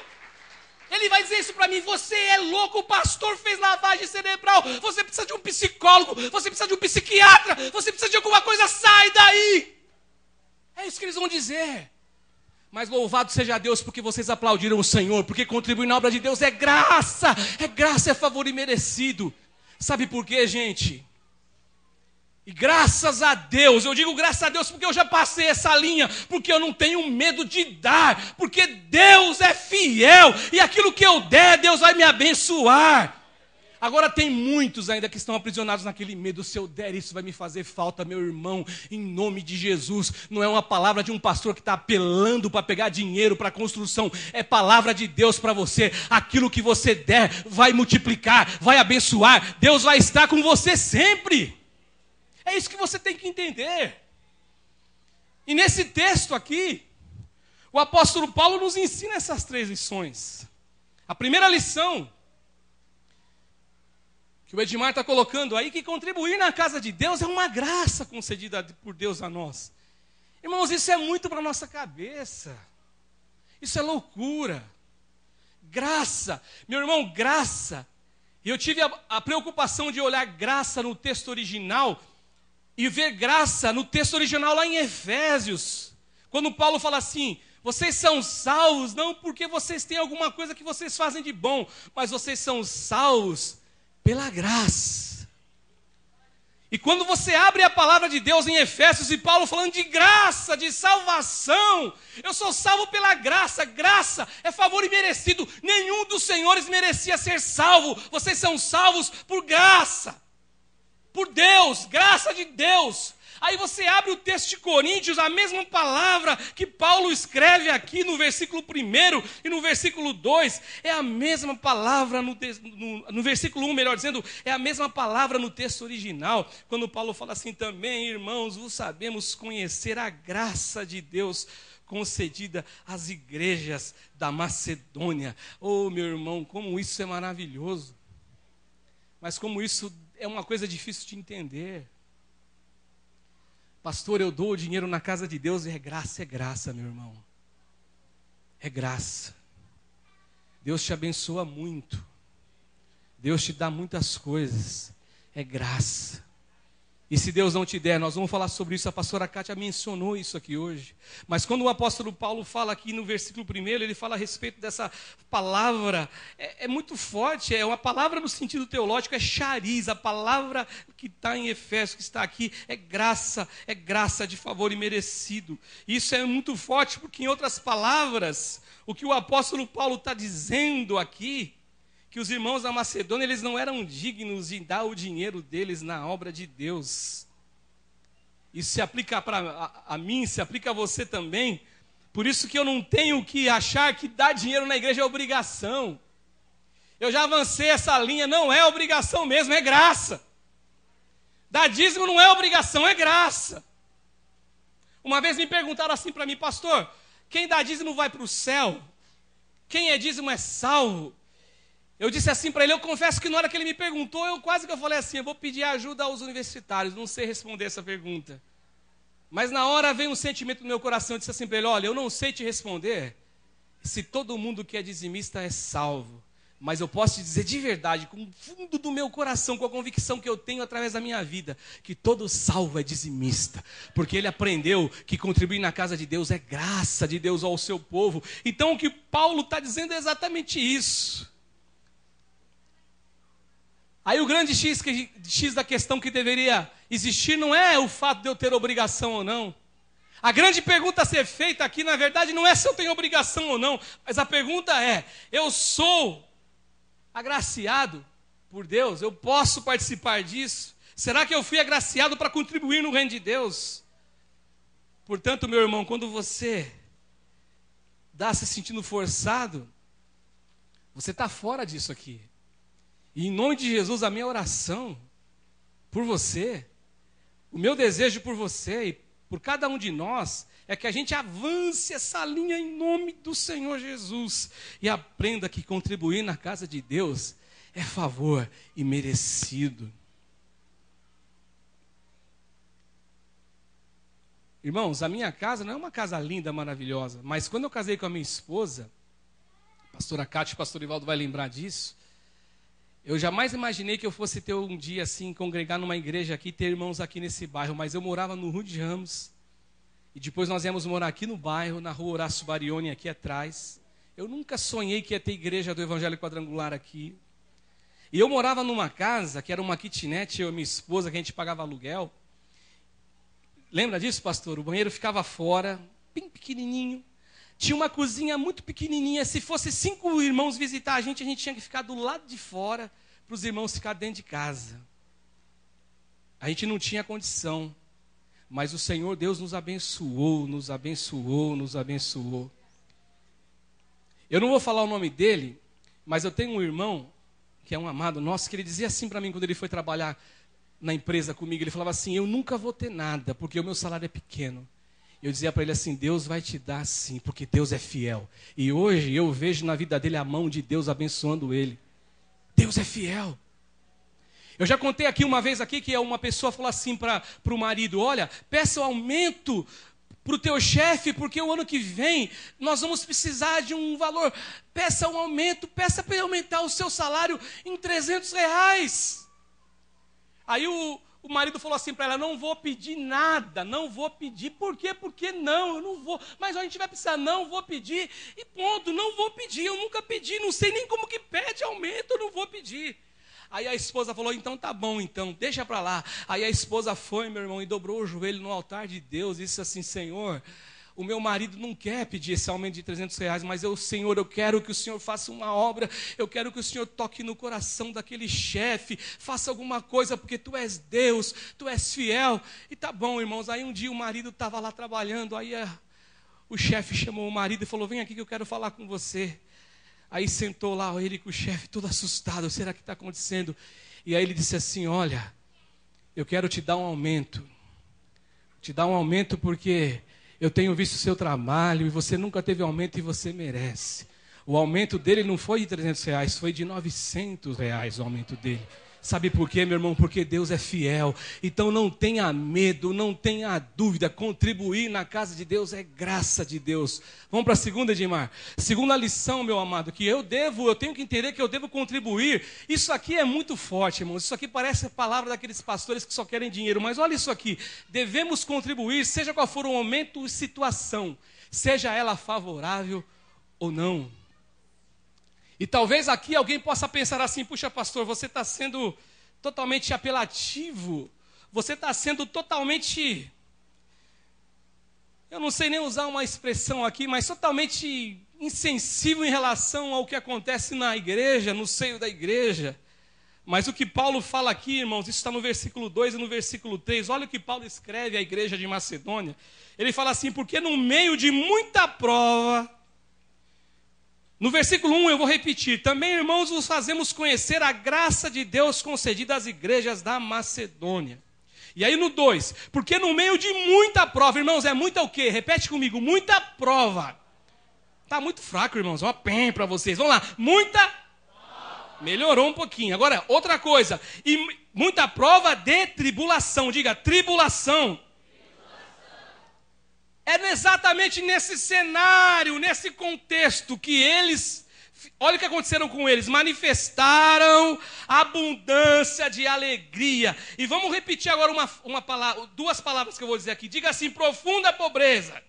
Ele vai dizer isso para mim, você é louco, o pastor fez lavagem cerebral, você precisa de um psicólogo, você precisa de um psiquiatra, você precisa de alguma coisa, sai daí. É isso que eles vão dizer. Mas louvado seja Deus porque vocês aplaudiram o Senhor, porque contribuir na obra de Deus é graça, é favor imerecido. Sabe por quê, gente? E graças a Deus, eu digo graças a Deus porque eu já passei essa linha, porque eu não tenho medo de dar, porque Deus é fiel, e aquilo que eu der, Deus vai me abençoar. Agora tem muitos ainda que estão aprisionados naquele medo, se eu der isso vai me fazer falta, meu irmão, em nome de Jesus. Não é uma palavra de um pastor que está apelando para pegar dinheiro para construção, é palavra de Deus para você. Aquilo que você der vai multiplicar, vai abençoar, Deus vai estar com você sempre. É isso que você tem que entender. E nesse texto aqui, o apóstolo Paulo nos ensina essas 3 lições. A primeira lição que o Edmar está colocando aí, que contribuir na casa de Deus é uma graça concedida por Deus a nós. Irmãos, isso é muito para a nossa cabeça. Isso é loucura. Graça, meu irmão, graça. E eu tive a preocupação de olhar graça no texto original e ver graça no texto original lá em Efésios. Quando Paulo fala assim, vocês são salvos não porque vocês têm alguma coisa que vocês fazem de bom, mas vocês são salvos pela graça. E quando você abre a palavra de Deus em Efésios, e Paulo falando de graça, de salvação, eu sou salvo pela graça, graça é favor imerecido, nenhum dos senhores merecia ser salvo, vocês são salvos por graça, por Deus, graça de Deus. Aí você abre o texto de Coríntios, a mesma palavra que Paulo escreve aqui no versículo 1 e no versículo 2, é a mesma palavra no versículo 1, melhor dizendo, é a mesma palavra no texto original, quando Paulo fala assim também, irmãos, vos sabemos conhecer a graça de Deus concedida às igrejas da Macedônia. Oh, meu irmão, como isso é maravilhoso. Mas como isso é uma coisa difícil de entender. Pastor, eu dou o dinheiro na casa de Deus e é graça, meu irmão. É graça. Deus te abençoa muito. Deus te dá muitas coisas. É graça. E se Deus não te der, nós vamos falar sobre isso, a pastora Kátia mencionou isso aqui hoje. Mas quando o apóstolo Paulo fala aqui no versículo 1, ele fala a respeito dessa palavra, é muito forte, é uma palavra no sentido teológico, é chariz, a palavra que está em Efésios, que está aqui, é graça de favor imerecido. Isso é muito forte, porque em outras palavras, o que o apóstolo Paulo está dizendo aqui, que os irmãos da Macedônia, eles não eram dignos de dar o dinheiro deles na obra de Deus. Isso se aplica a mim, se aplica a você também. Por isso que eu não tenho que achar que dar dinheiro na igreja é obrigação. Eu já avancei essa linha, não é obrigação mesmo, é graça. Dar dízimo não é obrigação, é graça. Uma vez me perguntaram assim para mim, pastor, quem dá dízimo vai para o céu? Quem é dízimo é salvo? Eu disse assim para ele, eu confesso que na hora que ele me perguntou, eu falei assim, eu vou pedir ajuda aos universitários, não sei responder essa pergunta. Mas na hora veio um sentimento no meu coração, eu disse assim para ele, olha, eu não sei te responder se todo mundo que é dizimista é salvo. Mas eu posso te dizer de verdade, com o fundo do meu coração, com a convicção que eu tenho através da minha vida, que todo salvo é dizimista. Porque ele aprendeu que contribuir na casa de Deus é graça de Deus ao seu povo. Então o que Paulo está dizendo é exatamente isso. Aí o grande X da questão que deveria existir não é o fato de eu ter obrigação ou não. A grande pergunta a ser feita aqui, na verdade, não é se eu tenho obrigação ou não, mas a pergunta é, eu sou agraciado por Deus? Eu posso participar disso? Será que eu fui agraciado para contribuir no reino de Deus? Portanto, meu irmão, quando você está se sentindo forçado, você está fora disso aqui. E em nome de Jesus, a minha oração por você, o meu desejo por você e por cada um de nós, é que a gente avance essa linha em nome do Senhor Jesus e aprenda que contribuir na casa de Deus é favor e merecido. Irmãos, a minha casa não é uma casa linda, maravilhosa, mas quando eu casei com a minha esposa, a pastora Kátia e o pastor Ivaldo vai lembrar disso, eu jamais imaginei que eu fosse ter um dia assim, congregar numa igreja aqui, ter irmãos aqui nesse bairro, mas eu morava no Rio de Ramos, e depois nós íamos morar aqui no bairro, na rua Horácio Barioni, aqui atrás. Eu nunca sonhei que ia ter igreja do Evangelho Quadrangular aqui. E eu morava numa casa, que era uma kitnet, eu e minha esposa, que a gente pagava aluguel. Lembra disso, pastor? O banheiro ficava fora, bem pequenininho. Tinha uma cozinha muito pequenininha. Se fosse 5 irmãos visitar a gente tinha que ficar do lado de fora para os irmãos ficarem dentro de casa. A gente não tinha condição. Mas o Senhor Deus nos abençoou, nos abençoou, nos abençoou. Eu não vou falar o nome dele, mas eu tenho um irmão, que é um amado nosso, que ele dizia assim para mim quando ele foi trabalhar na empresa comigo. Ele falava assim, eu nunca vou ter nada, porque o meu salário é pequeno. Eu dizia para ele assim, Deus vai te dar sim, porque Deus é fiel. E hoje eu vejo na vida dele a mão de Deus abençoando ele. Deus é fiel. Eu já contei aqui uma vez aqui que uma pessoa falou assim para o marido, olha, peça um aumento para o teu chefe, porque o ano que vem nós vamos precisar de um valor. Peça um aumento, peça para ele aumentar o seu salário em R$300. Aí o marido falou assim para ela, não vou pedir nada, não vou pedir. Por quê? Porque não, eu não vou. Mas a gente vai precisar, não vou pedir. E ponto, não vou pedir, eu nunca pedi, não sei nem como que pede aumento, eu não vou pedir. Aí a esposa falou, então tá bom, então, deixa para lá. Aí a esposa foi, meu irmão, e dobrou o joelho no altar de Deus e disse assim, Senhor, o meu marido não quer pedir esse aumento de R$300, mas Senhor, eu quero que o Senhor faça uma obra, eu quero que o Senhor toque no coração daquele chefe, faça alguma coisa, porque Tu és Deus, Tu és fiel. E tá bom, irmãos, aí um dia o marido estava lá trabalhando, aí o chefe chamou o marido e falou, vem aqui que eu quero falar com você. Aí sentou lá ele com o chefe, todo assustado, será que está acontecendo? E aí ele disse assim, olha, eu quero te dar um aumento. Te dar um aumento porque eu tenho visto o seu trabalho e você nunca teve aumento e você merece. O aumento dele não foi de R$300, foi de R$900 o aumento dele. Sabe por quê, meu irmão? Porque Deus é fiel. Então não tenha medo, não tenha dúvida. Contribuir na casa de Deus é graça de Deus. Vamos para a segunda, Edmar. Segunda lição, meu amado, que eu tenho que entender que eu devo contribuir. Isso aqui é muito forte, irmãos. Isso aqui parece a palavra daqueles pastores que só querem dinheiro. Mas olha isso aqui. Devemos contribuir, seja qual for o momento e situação. Seja ela favorável ou não. E talvez aqui alguém possa pensar assim, puxa pastor, você está sendo totalmente apelativo, você está sendo totalmente, eu não sei nem usar uma expressão aqui, mas totalmente insensível em relação ao que acontece na igreja, no seio da igreja. Mas o que Paulo fala aqui, irmãos, isso está no versículo 2 e no versículo 3, olha o que Paulo escreve à igreja de Macedônia. Ele fala assim, porque no meio de muita prova, no versículo 1 eu vou repetir, também, irmãos, vos fazemos conhecer a graça de Deus concedida às igrejas da Macedônia. E aí no 2, porque no meio de muita prova, irmãos, é muita o quê? Repete comigo, muita prova. Está muito fraco, irmãos, ó, pem para vocês, vamos lá, muita prova. Melhorou um pouquinho, agora outra coisa, e muita prova de tribulação, diga, tribulação. É exatamente nesse cenário, nesse contexto que eles, olha o que aconteceram com eles, manifestaram abundância de alegria. E vamos repetir agora uma palavra, duas palavras que eu vou dizer aqui. Diga assim, profunda pobreza.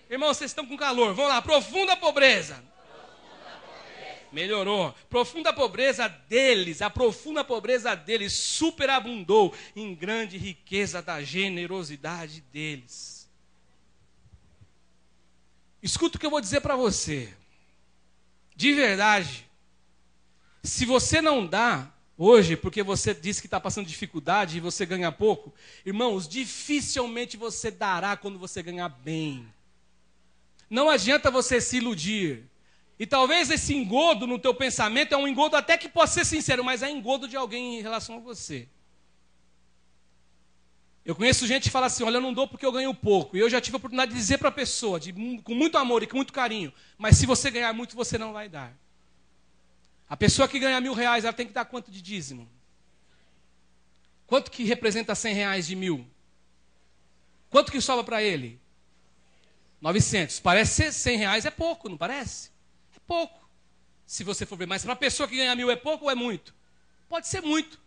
Irmãos, vocês estão com calor, vamos lá, profunda pobreza. Melhorou. Profunda pobreza deles, a profunda pobreza deles superabundou em grande riqueza da generosidade deles. Escuta o que eu vou dizer para você. De verdade, se você não dá hoje, porque você disse que está passando dificuldade e você ganha pouco, irmãos, dificilmente você dará quando você ganhar bem. Não adianta você se iludir. E talvez esse engodo no teu pensamento é um engodo até que possa ser sincero, mas é engodo de alguém em relação a você. Eu conheço gente que fala assim, olha, eu não dou porque eu ganho pouco. E eu já tive a oportunidade de dizer para a pessoa, com muito amor e com muito carinho, mas se você ganhar muito, você não vai dar. A pessoa que ganha R$1.000, ela tem que dar quanto de dízimo? Quanto que representa R$100 de 1.000? Quanto que sobra para ele? 900. Parece ser R$100 é pouco, não parece? É pouco. Se você for ver, mas para a pessoa que ganha 1.000 é pouco ou é muito? Pode ser muito.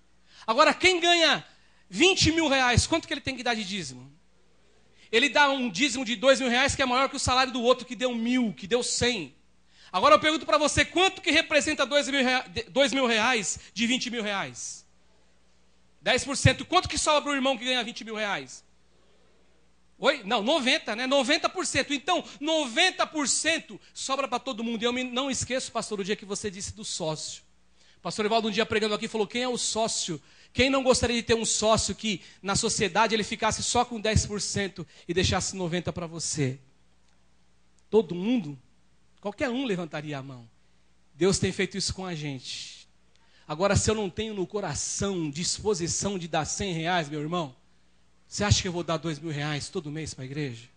Agora, quem ganha R$20.000, quanto que ele tem que dar de dízimo? Ele dá um dízimo de R$2.000 que é maior que o salário do outro que deu 1.000, que deu 100. Agora eu pergunto para você, quanto que representa R$2.000 de R$20.000? 10%. Quanto que sobra para o irmão que ganha R$20.000? Oi? Não, 90%, né? 90%. Então, 90% sobra para todo mundo. E eu não esqueço, pastor, o dia que você disse do sócio. O pastor Evaldo um dia pregando aqui falou, quem é o sócio? Quem não gostaria de ter um sócio que na sociedade ele ficasse só com 10% e deixasse 90% para você? Todo mundo? Qualquer um levantaria a mão. Deus tem feito isso com a gente. Agora, se eu não tenho no coração disposição de dar R$100, meu irmão, você acha que eu vou dar R$2.000 todo mês para a igreja?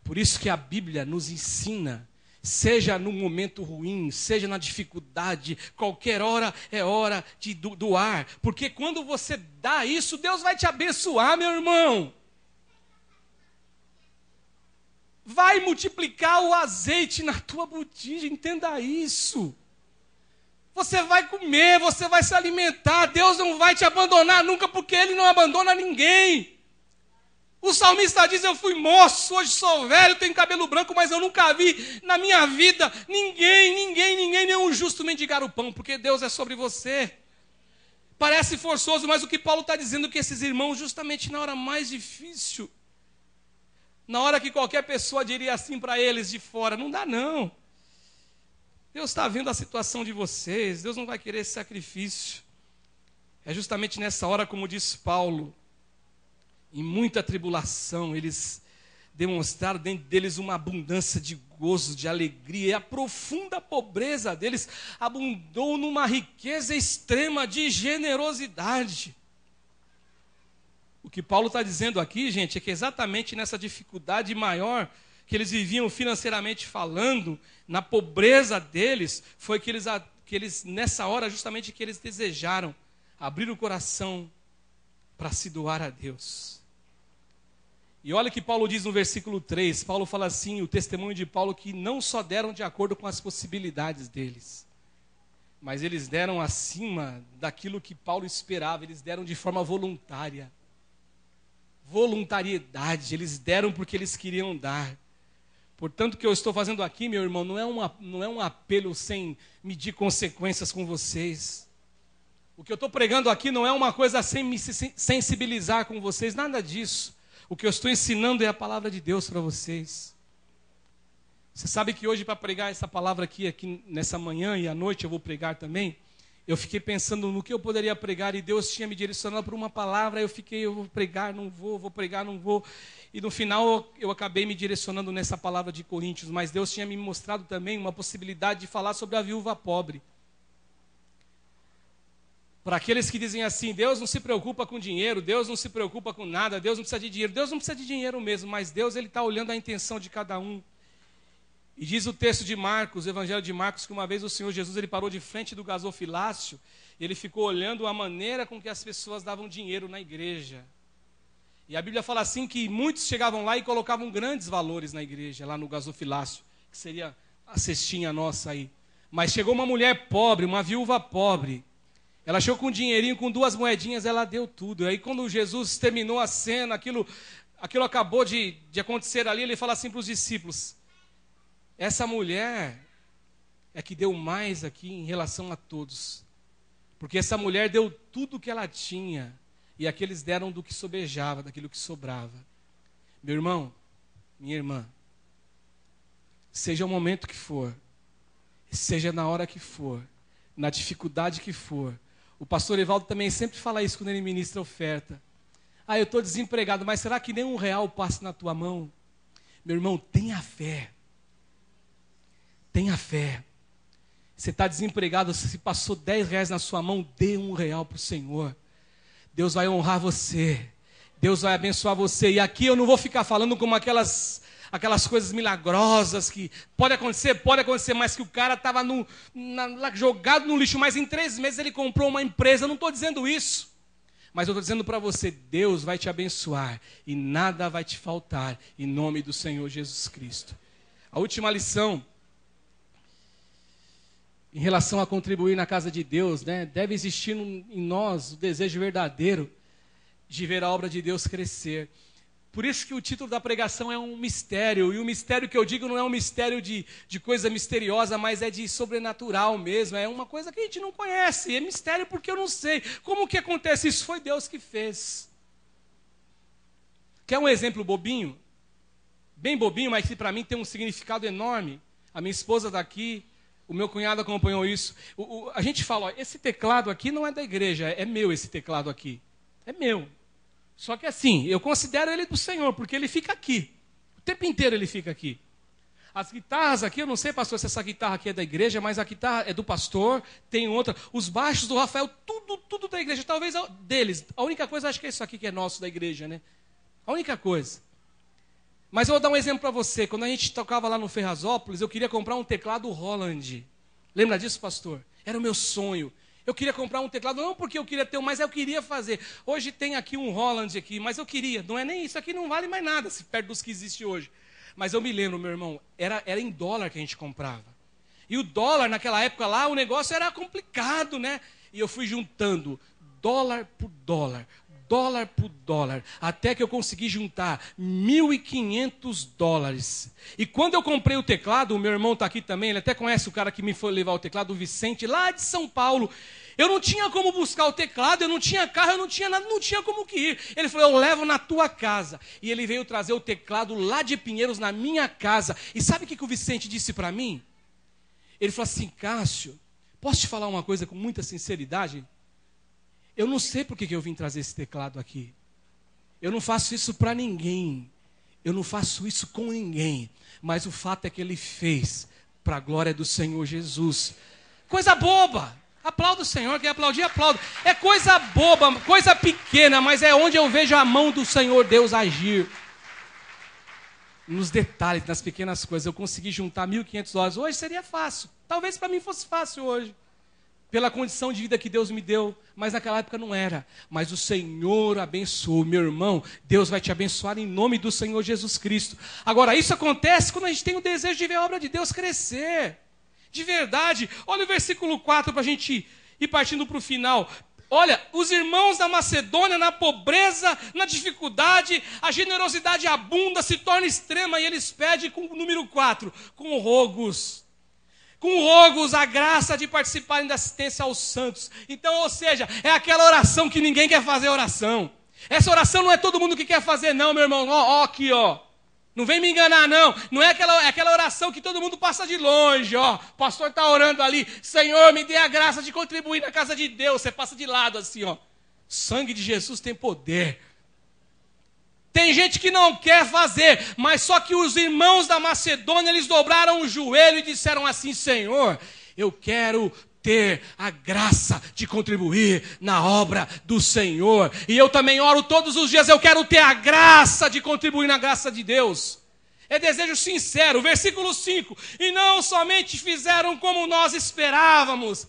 Por isso que a Bíblia nos ensina, seja no momento ruim, seja na dificuldade, qualquer hora é hora de doar. Porque quando você dá isso, Deus vai te abençoar, meu irmão. Vai multiplicar o azeite na tua botija, entenda isso. Você vai comer, você vai se alimentar, Deus não vai te abandonar nunca, porque Ele não abandona ninguém. O salmista diz, eu fui moço, hoje sou velho, tenho cabelo branco, mas eu nunca vi na minha vida ninguém, nenhum justo mendigar o pão, porque Deus é sobre você. Parece forçoso, mas o que Paulo está dizendo é que esses irmãos, justamente na hora mais difícil, Na hora que qualquer pessoa diria assim para eles de fora, não dá não. Deus está vendo a situação de vocês, Deus não vai querer esse sacrifício. É justamente nessa hora, como diz Paulo, em muita tribulação, eles demonstraram dentro deles uma abundância de gozo, de alegria, e a profunda pobreza deles abundou numa riqueza extrema de generosidade. O que Paulo está dizendo aqui, gente, é que exatamente nessa dificuldade maior que eles viviam financeiramente falando, na pobreza deles, foi que eles nessa hora, justamente que eles desejaram abrir o coração para se doar a Deus. E olha o que Paulo diz no versículo 3, Paulo fala assim, o testemunho de Paulo, que não só deram de acordo com as possibilidades deles, mas eles deram acima daquilo que Paulo esperava, eles deram de forma voluntária. Voluntariedade, eles deram porque eles queriam dar. Portanto, o que eu estou fazendo aqui, meu irmão, não é um apelo sem medir consequências com vocês. O que eu estou pregando aqui não é uma coisa sem me sensibilizar com vocês, nada disso. O que eu estou ensinando é a palavra de Deus para vocês. Você sabe que hoje, para pregar essa palavra aqui nessa manhã e à noite eu vou pregar também, eu fiquei pensando no que eu poderia pregar e Deus tinha me direcionado para uma palavra, eu vou pregar, não vou pregar, não vou. E no final eu acabei me direcionando nessa palavra de Coríntios, mas Deus tinha me mostrado também uma possibilidade de falar sobre a viúva pobre. Para aqueles que dizem assim, Deus não se preocupa com dinheiro, Deus não se preocupa com nada, Deus não precisa de dinheiro. Deus não precisa de dinheiro mesmo, mas Deus está olhando a intenção de cada um. E diz o texto de Marcos, o Evangelho de Marcos, que uma vez o Senhor Jesus ele parou de frente do gasofilácio, e ele ficou olhando a maneira com que as pessoas davam dinheiro na igreja. E a Bíblia fala assim que muitos chegavam lá e colocavam grandes valores na igreja, lá no gasofilácio, que seria a cestinha nossa aí. Mas chegou uma mulher pobre, uma viúva pobre, ela chegou com um dinheirinho, com 2 moedinhas, ela deu tudo. E aí quando Jesus terminou a cena, aquilo acabou de acontecer ali, ele fala assim para os discípulos, essa mulher é que deu mais aqui em relação a todos. Porque essa mulher deu tudo o que ela tinha. E aqueles deram do que sobejava, daquilo que sobrava. Meu irmão, minha irmã, seja o momento que for, seja na hora que for, na dificuldade que for. O pastor Evaldo também sempre fala isso quando ele ministra oferta. Ah, eu estou desempregado, mas será que nem R$1 passa na tua mão? Meu irmão, tenha fé. Tenha fé. Você está desempregado, se passou R$10 na sua mão, dê R$1 para o Senhor. Deus vai honrar você. Deus vai abençoar você. E aqui eu não vou ficar falando como aquelas coisas milagrosas que pode acontecer, mas que o cara estava jogado no lixo, mas em 3 meses ele comprou uma empresa. Eu não estou dizendo isso. Mas eu estou dizendo para você, Deus vai te abençoar e nada vai te faltar, em nome do Senhor Jesus Cristo. A última lição, em relação a contribuir na casa de Deus, né? Deve existir em nós o desejo verdadeiro de ver a obra de Deus crescer. Por isso que o título da pregação é um mistério, e o mistério que eu digo não é um mistério de coisa misteriosa, mas é de sobrenatural mesmo, é uma coisa que a gente não conhece, é mistério porque eu não sei. Como que acontece isso? Foi Deus que fez. Quer um exemplo bobinho? Bem bobinho, mas que para mim tem um significado enorme. A minha esposa daqui, o meu cunhado acompanhou isso. A gente fala, ó, esse teclado aqui não é da igreja, é meu esse teclado aqui. É meu. Só que assim, eu considero ele do Senhor, porque ele fica aqui. O tempo inteiro ele fica aqui. As guitarras aqui, eu não sei, pastor, se essa guitarra aqui é da igreja, mas a guitarra é do pastor, tem outra. Os baixos do Rafael, tudo da igreja. Talvez deles. A única coisa, acho que é isso aqui que é nosso da igreja, né? A única coisa. Mas eu vou dar um exemplo para você. Quando a gente tocava lá no Ferrazópolis, eu queria comprar um teclado Holland. Lembra disso, pastor? Era o meu sonho. Eu queria comprar um teclado, não porque eu queria ter um, mas eu queria fazer. Hoje tem aqui um Holland aqui, mas eu queria. Não é nem isso aqui, não vale mais nada, se perto dos que existe hoje. Mas eu me lembro, meu irmão, era em dólar que a gente comprava. E o dólar, naquela época lá, o negócio era complicado, né? E eu fui juntando dólar por dólar, dólar por dólar, até que eu consegui juntar $1.500. E quando eu comprei o teclado, o meu irmão está aqui também, ele até conhece o cara que me foi levar o teclado, o Vicente, lá de São Paulo. Eu não tinha como buscar o teclado, eu não tinha carro, eu não tinha nada, não tinha como que ir. Ele falou, eu levo na tua casa. E ele veio trazer o teclado lá de Pinheiros, na minha casa. E sabe o que o Vicente disse para mim? Ele falou assim, Cássio, posso te falar uma coisa com muita sinceridade? Eu não sei por que eu vim trazer esse teclado aqui. Eu não faço isso para ninguém. Eu não faço isso com ninguém. Mas o fato é que ele fez para a glória do Senhor Jesus. Coisa boba. Aplauda o Senhor, quem aplaudir, aplauda. É coisa boba, coisa pequena, mas é onde eu vejo a mão do Senhor Deus agir. Nos detalhes, nas pequenas coisas. Eu consegui juntar $1.500. Hoje seria fácil. Talvez para mim fosse fácil hoje. Pela condição de vida que Deus me deu. Mas naquela época não era. Mas o Senhor abençoou. Meu irmão, Deus vai te abençoar em nome do Senhor Jesus Cristo. Agora, isso acontece quando a gente tem o desejo de ver a obra de Deus crescer. De verdade. Olha o versículo 4 para a gente ir partindo para o final. Olha, os irmãos da Macedônia, na pobreza, na dificuldade, a generosidade abunda, se torna extrema, e eles pedem com o número 4, com rogos, a graça de participarem da assistência aos santos. Então, ou seja, é aquela oração que ninguém quer fazer oração. Essa oração não é todo mundo que quer fazer não, meu irmão. Ó, aqui, ó. Não vem me enganar, não. Não é aquela oração que todo mundo passa de longe, ó. O pastor está orando ali. Senhor, me dê a graça de contribuir na casa de Deus. Você passa de lado assim, ó. Sangue de Jesus tem poder. Tem gente que não quer fazer, mas só que os irmãos da Macedônia, eles dobraram o joelho e disseram assim, Senhor, eu quero ter a graça de contribuir na obra do Senhor. E eu também oro todos os dias, eu quero ter a graça de contribuir na graça de Deus. É desejo sincero. Versículo 5. E não somente fizeram como nós esperávamos.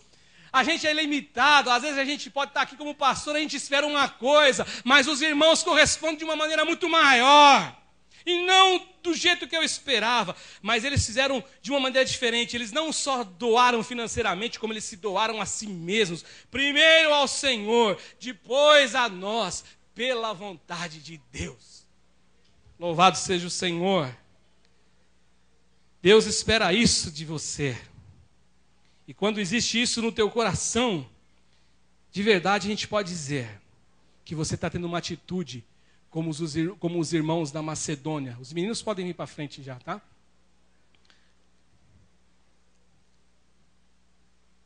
A gente é limitado, às vezes a gente pode estar aqui como pastor, a gente espera uma coisa, mas os irmãos correspondem de uma maneira muito maior. E não do jeito que eu esperava, mas eles fizeram de uma maneira diferente. Eles não só doaram financeiramente, como eles se doaram a si mesmos. Primeiro ao Senhor, depois a nós, pela vontade de Deus. Louvado seja o Senhor. Deus espera isso de você. E quando existe isso no teu coração, de verdade a gente pode dizer que você está tendo uma atitude como os irmãos da Macedônia. Os meninos podem vir para frente já, tá?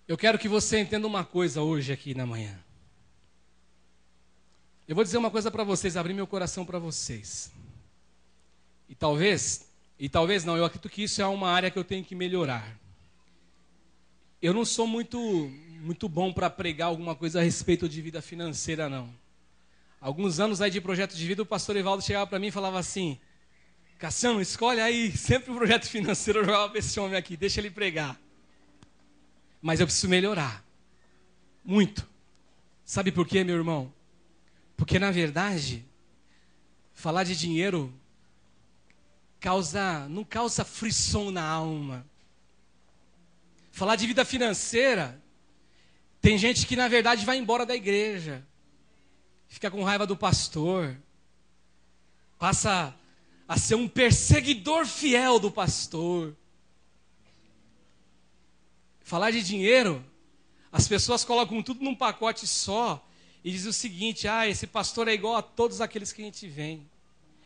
Eu quero que você entenda uma coisa hoje aqui na manhã. Eu vou dizer uma coisa para vocês, abrir meu coração para vocês. E talvez não, eu acredito que isso é uma área que eu tenho que melhorar. Eu não sou muito bom para pregar alguma coisa a respeito de vida financeira, não. Alguns anos aí de projeto de vida, o pastor Evaldo chegava para mim e falava assim, Cassiano, escolhe aí sempre um projeto financeiro, eu jogava para esse homem aqui, deixa ele pregar. Mas eu preciso melhorar. Muito. Sabe por quê, meu irmão? Porque, na verdade, falar de dinheiro não causa frisson na alma. Falar de vida financeira, tem gente que, na verdade, vai embora da igreja. Fica com raiva do pastor. Passa a ser um perseguidor fiel do pastor. Falar de dinheiro, as pessoas colocam tudo num pacote só e dizem o seguinte, esse pastor é igual a todos aqueles que a gente vê.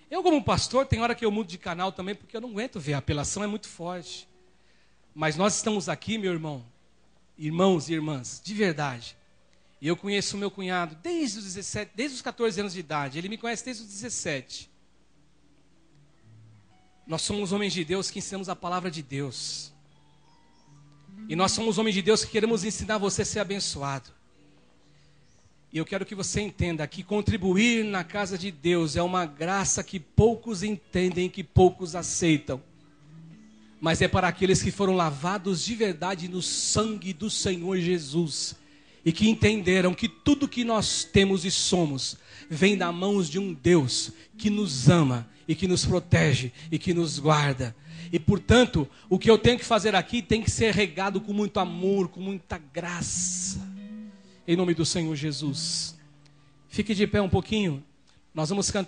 Eu, como pastor, tem hora que eu mudo de canal também, porque eu não aguento ver, a apelação é muito forte. Mas nós estamos aqui, meu irmão, irmãos e irmãs, de verdade. E eu conheço o meu cunhado desde os 14 anos de idade. Ele me conhece desde os 17. Nós somos homens de Deus que ensinamos a palavra de Deus. E nós somos homens de Deus que queremos ensinar você a ser abençoado. E eu quero que você entenda que contribuir na casa de Deus é uma graça que poucos entendem, que poucos aceitam. Mas é para aqueles que foram lavados de verdade no sangue do Senhor Jesus. E que entenderam que tudo que nós temos e somos vem das mãos de um Deus que nos ama e que nos protege e que nos guarda. E portanto, o que eu tenho que fazer aqui tem que ser regado com muito amor, com muita graça. Em nome do Senhor Jesus. Fique de pé um pouquinho. Nós vamos cantar.